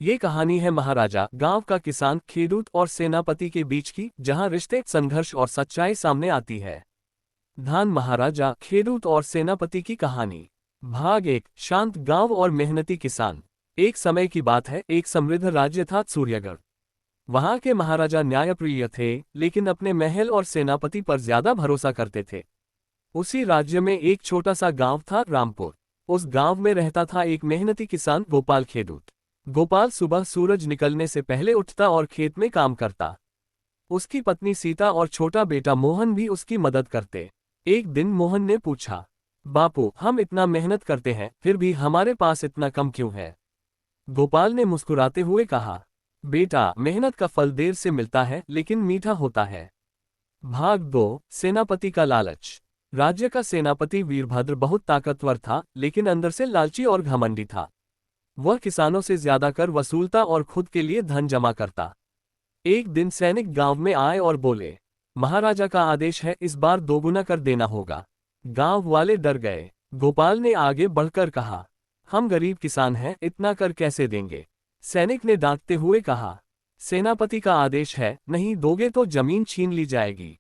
ये कहानी है महाराजा, गांव का किसान, खेडूत और सेनापति के बीच की, जहां रिश्ते, संघर्ष और सच्चाई सामने आती है। धान महाराजा, खेडूत और सेनापति की कहानी। भाग 1। शांत गांव और मेहनती किसान। एक समय की बात है, एक समृद्ध राज्य था, सूर्यगढ़। वहां के महाराजा न्यायप्रिय थे, लेकिन अपने महल और सेनापति पर ज्यादा भरोसा करते थे। उसी राज्य में एक छोटा सा गांव था, रामपुर। उस गांव में रहता था एक मेहनती किसान, गोपाल खेडूत। गोपाल सुबह सूरज निकलने से पहले उठता और खेत में काम करता। उसकी पत्नी सीता और छोटा बेटा मोहन भी उसकी मदद करते। एक दिन मोहन ने पूछा, बापू, हम इतना मेहनत करते हैं, फिर भी हमारे पास इतना कम क्यों है? गोपाल ने मुस्कुराते हुए कहा, बेटा, मेहनत का फल देर से मिलता है, लेकिन मीठा होता है। भाग 2। सेनापति का लालच। राज्य का सेनापति वीरभद्र बहुत ताकतवर था, लेकिन अंदर से लालची और घमंडी था। वह किसानों से ज्यादा कर वसूलता और खुद के लिए धन जमा करता। एक दिन सैनिक गांव में आए और बोले, महाराजा का आदेश है, इस बार दोगुना कर देना होगा। गांव वाले डर गए। गोपाल ने आगे बढ़कर कहा, हम गरीब किसान हैं, इतना कर कैसे देंगे? सैनिक ने डांटते हुए कहा, सेनापति का आदेश है, नहीं दोगे तो जमीन छीन ली जाएगी।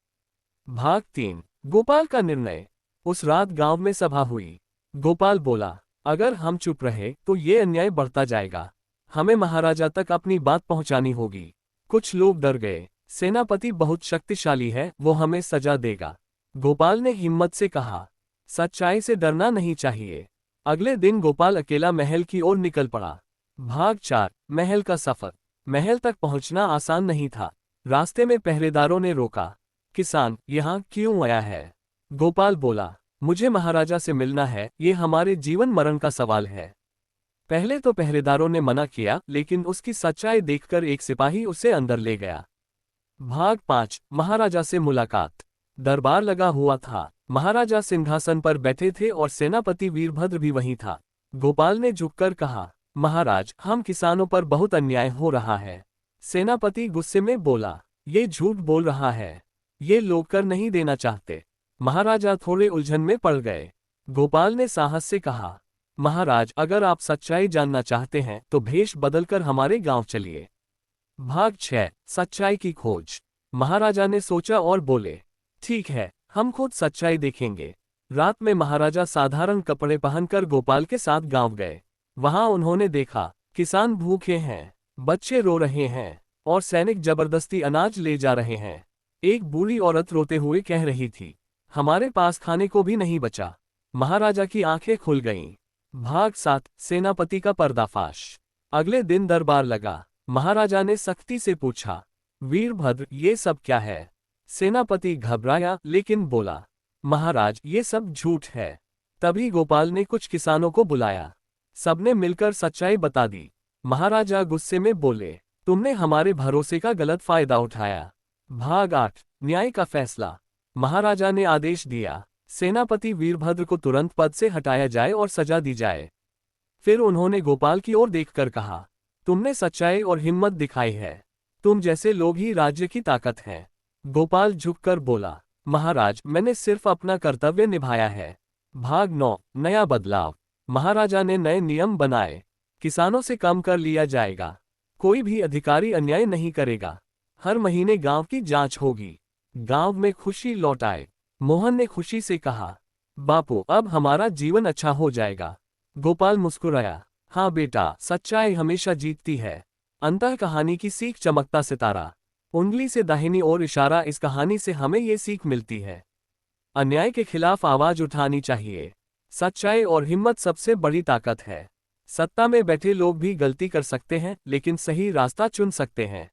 भाग 3। गोपाल का निर्णय। उस रात गांव में सभा हुई। गोपाल बोला, अगर हम चुप रहे तो ये अन्याय बढ़ता जाएगा। हमें महाराजा तक अपनी बात पहुंचानी होगी। कुछ लोग डर गए। सेनापति बहुत शक्तिशाली है, वो हमें सजा देगा। गोपाल ने हिम्मत से कहा, सच्चाई से डरना नहीं चाहिए। अगले दिन गोपाल अकेला महल की ओर निकल पड़ा। भाग 4। महल का सफर। महल तक पहुंचना आसान नहीं था। रास्ते में पहरेदारों ने रोका। किसान, यहाँ क्यों आया है? गोपाल बोला, मुझे महाराजा से मिलना है, ये हमारे जीवन मरण का सवाल है। पहले तो पहरेदारों ने मना किया, लेकिन उसकी सच्चाई देखकर एक सिपाही उसे अंदर ले गया। भाग 5। महाराजा से मुलाकात। दरबार लगा हुआ था। महाराजा सिंहासन पर बैठे थे और सेनापति वीरभद्र भी वहीं था। गोपाल ने झुककर कहा, महाराज, हम किसानों पर बहुत अन्याय हो रहा है। सेनापति गुस्से में बोला, ये झूठ बोल रहा है, ये लोग कर नहीं देना चाहते। महाराजा थोड़े उलझन में पड़ गए। गोपाल ने साहस से कहा, महाराज, अगर आप सच्चाई जानना चाहते हैं तो भेष बदलकर हमारे गांव चलिए। भाग 6। सच्चाई की खोज। महाराजा ने सोचा और बोले, ठीक है, हम खुद सच्चाई देखेंगे। रात में महाराजा साधारण कपड़े पहनकर गोपाल के साथ गांव गए। वहां उन्होंने देखा, किसान भूखे हैं, बच्चे रो रहे हैं और सैनिक जबरदस्ती अनाज ले जा रहे हैं। एक बूढ़ी औरत रोते हुए कह रही थी, हमारे पास खाने को भी नहीं बचा। महाराजा की आंखें खुल गईं। भाग 7। सेनापति का पर्दाफाश। अगले दिन दरबार लगा। महाराजा ने सख्ती से पूछा, वीरभद्र, ये सब क्या है? सेनापति घबराया, लेकिन बोला, महाराज, ये सब झूठ है। तभी गोपाल ने कुछ किसानों को बुलाया। सबने मिलकर सच्चाई बता दी। महाराजा गुस्से में बोले, तुमने हमारे भरोसे का गलत फायदा उठाया। भाग 8। न्याय का फैसला। महाराजा ने आदेश दिया, सेनापति वीरभद्र को तुरंत पद से हटाया जाए और सजा दी जाए। फिर उन्होंने गोपाल की ओर देखकर कहा, तुमने सच्चाई और हिम्मत दिखाई है। तुम जैसे लोग ही राज्य की ताकत हैं। गोपाल झुककर बोला, महाराज, मैंने सिर्फ अपना कर्तव्य निभाया है। भाग 9। नया बदलाव। महाराजा ने नए नियम बनाए। किसानों से कम कर लिया जाएगा। कोई भी अधिकारी अन्याय नहीं करेगा। हर महीने गांव की जांच होगी। गांव में खुशी लौट आए। मोहन ने खुशी से कहा, बापू, अब हमारा जीवन अच्छा हो जाएगा। गोपाल मुस्कुराया, हाँ बेटा, सच्चाई हमेशा जीतती है। अंतः कहानी की सीख। चमकता सितारा। उंगली से दाहिनी ओर इशारा। इस कहानी से हमें ये सीख मिलती है, अन्याय के खिलाफ आवाज उठानी चाहिए। सच्चाई और हिम्मत सबसे बड़ी ताकत है। सत्ता में बैठे लोग भी गलती कर सकते हैं, लेकिन सही रास्ता चुन सकते हैं।